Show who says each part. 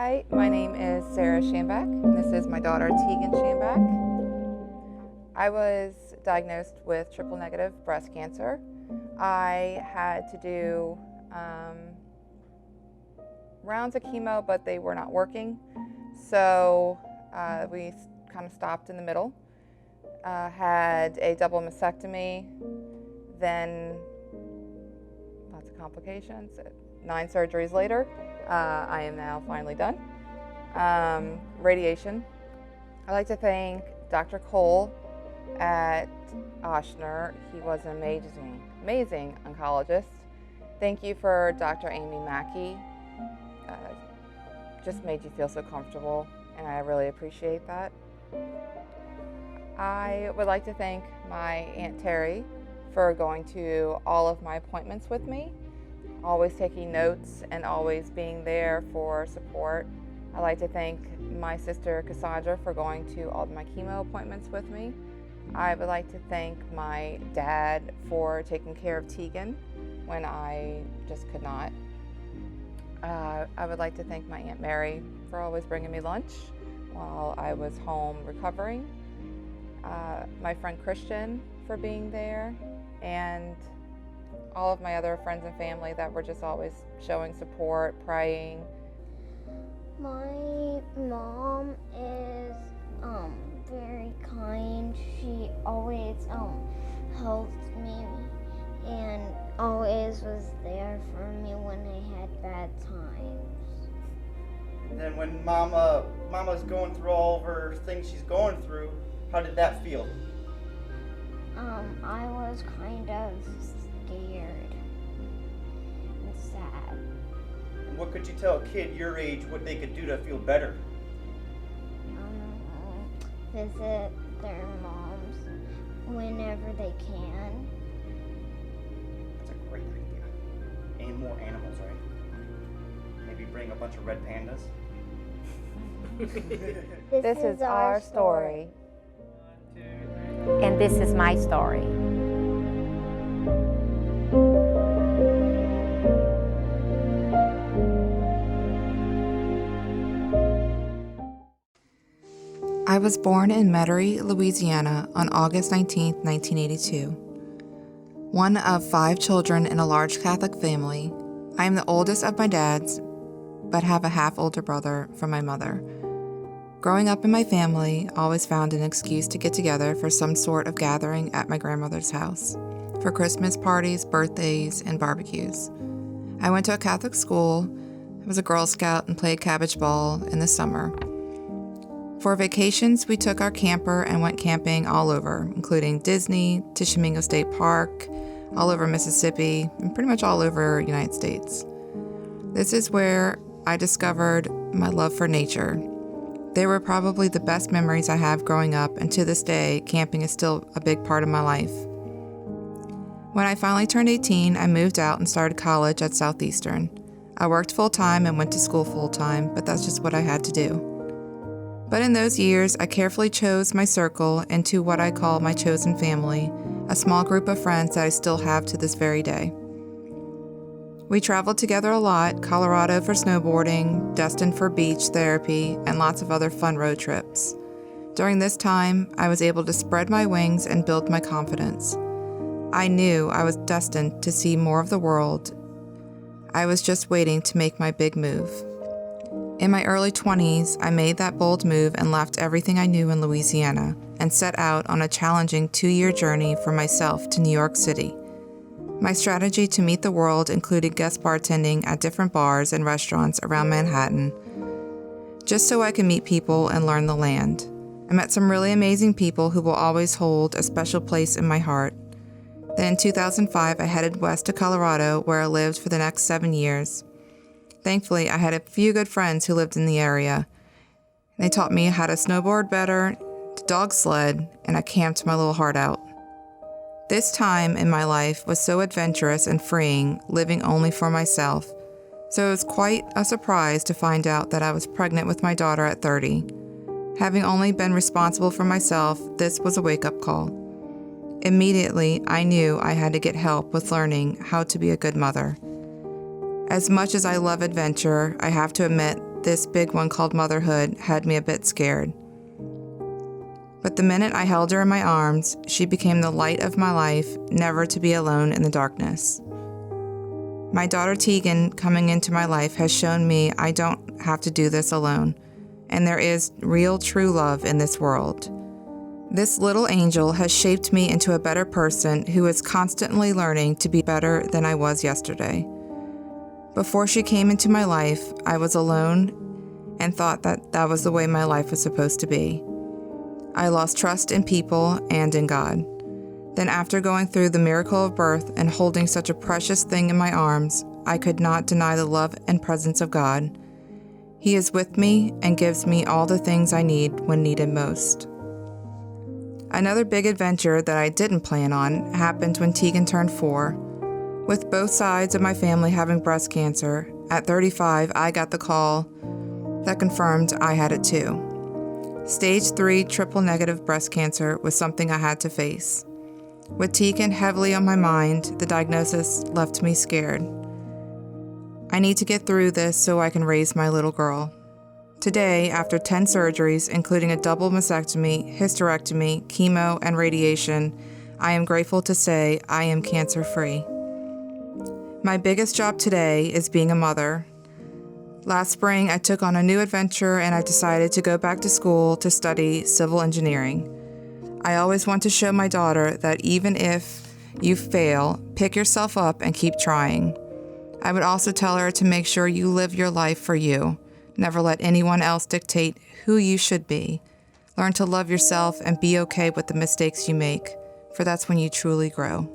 Speaker 1: Hi, my name is Sarah Schambach, and this is my daughter Tegan Schambach. I was diagnosed with triple-negative breast cancer. I had to do rounds of chemo, but they were not working, so we kind of stopped in the middle. Had a double mastectomy, then lots of complications. 9 surgeries later, I am now finally done. Radiation. I'd like to thank Dr. Cole at Ochsner. He was an amazing oncologist. Thank you for Dr. Amy Mackey. Just made you feel so comfortable, and I really appreciate that. I would like to thank my Aunt Terry for going to all of my appointments with me, always taking notes and always being there for support. I'd like to thank my sister Cassandra for going to all of my chemo appointments with me. I would like to thank my dad for taking care of Tegan when I just could not. I would like to thank my Aunt Mary for always bringing me lunch while I was home recovering. My friend Christian for being there, and all of my other friends and family that were just always showing support, praying.
Speaker 2: My mom is very kind. She always helped me and always was there for me when I had bad times.
Speaker 3: And then when Mama's going through all of her things she's going through, how did that feel?
Speaker 2: I was kind of scared and sad.
Speaker 3: And what could you tell a kid your age what they could do to feel better?
Speaker 2: Visit their moms whenever they can.
Speaker 3: That's a great idea. And more animals, right? Maybe bring a bunch of red pandas.
Speaker 1: This is our story.
Speaker 4: And this is my story.
Speaker 1: I was born in Metairie, Louisiana on August 19, 1982. One of 5 children in a large Catholic family, I am the oldest of my dads, but have a half older brother from my mother. Growing up in my family, always found an excuse to get together for some sort of gathering at my grandmother's house, for Christmas parties, birthdays, and barbecues. I went to a Catholic school, I was a Girl Scout, and played cabbage ball in the summer. For vacations, we took our camper and went camping all over, including Disney, Tishomingo State Park, all over Mississippi, and pretty much all over the United States. This is where I discovered my love for nature. They were probably the best memories I have growing up, and to this day, camping is still a big part of my life. When I finally turned 18, I moved out and started college at Southeastern. I worked full-time and went to school full-time, but that's just what I had to do. But in those years, I carefully chose my circle into what I call my chosen family, a small group of friends that I still have to this very day. We traveled together a lot, Colorado for snowboarding, Destin for beach therapy, and lots of other fun road trips. During this time, I was able to spread my wings and build my confidence. I knew I was destined to see more of the world. I was just waiting to make my big move. In my early 20s, I made that bold move and left everything I knew in Louisiana and set out on a challenging 2-year journey for myself to New York City. My strategy to meet the world included guest bartending at different bars and restaurants around Manhattan, just so I could meet people and learn the land. I met some really amazing people who will always hold a special place in my heart. Then in 2005, I headed west to Colorado, where I lived for the next 7 years. Thankfully, I had a few good friends who lived in the area. They taught me how to snowboard better, to dog sled, and I camped my little heart out. This time in my life was so adventurous and freeing, living only for myself. So it was quite a surprise to find out that I was pregnant with my daughter at 30. Having only been responsible for myself, this was a wake-up call. Immediately, I knew I had to get help with learning how to be a good mother. As much as I love adventure, I have to admit this big one called motherhood had me a bit scared. But the minute I held her in my arms, she became the light of my life, never to be alone in the darkness. My daughter Tegan coming into my life has shown me I don't have to do this alone, and there is real true love in this world. This little angel has shaped me into a better person who is constantly learning to be better than I was yesterday. Before she came into my life, I was alone and thought that was the way my life was supposed to be. I lost trust in people and in God. Then after going through the miracle of birth and holding such a precious thing in my arms, I could not deny the love and presence of God. He is with me and gives me all the things I need when needed most. Another big adventure that I didn't plan on happened when Tegan turned 4. With both sides of my family having breast cancer, at 35 I got the call that confirmed I had it too. Stage 3 triple negative breast cancer was something I had to face. With Tegan heavily on my mind, the diagnosis left me scared. I need to get through this so I can raise my little girl. Today, after 10 surgeries, including a double mastectomy, hysterectomy, chemo, and radiation, I am grateful to say I am cancer-free. My biggest job today is being a mother. Last spring, I took on a new adventure and I decided to go back to school to study civil engineering. I always want to show my daughter that even if you fail, pick yourself up and keep trying. I would also tell her to make sure you live your life for you. Never let anyone else dictate who you should be. Learn to love yourself and be okay with the mistakes you make, for that's when you truly grow.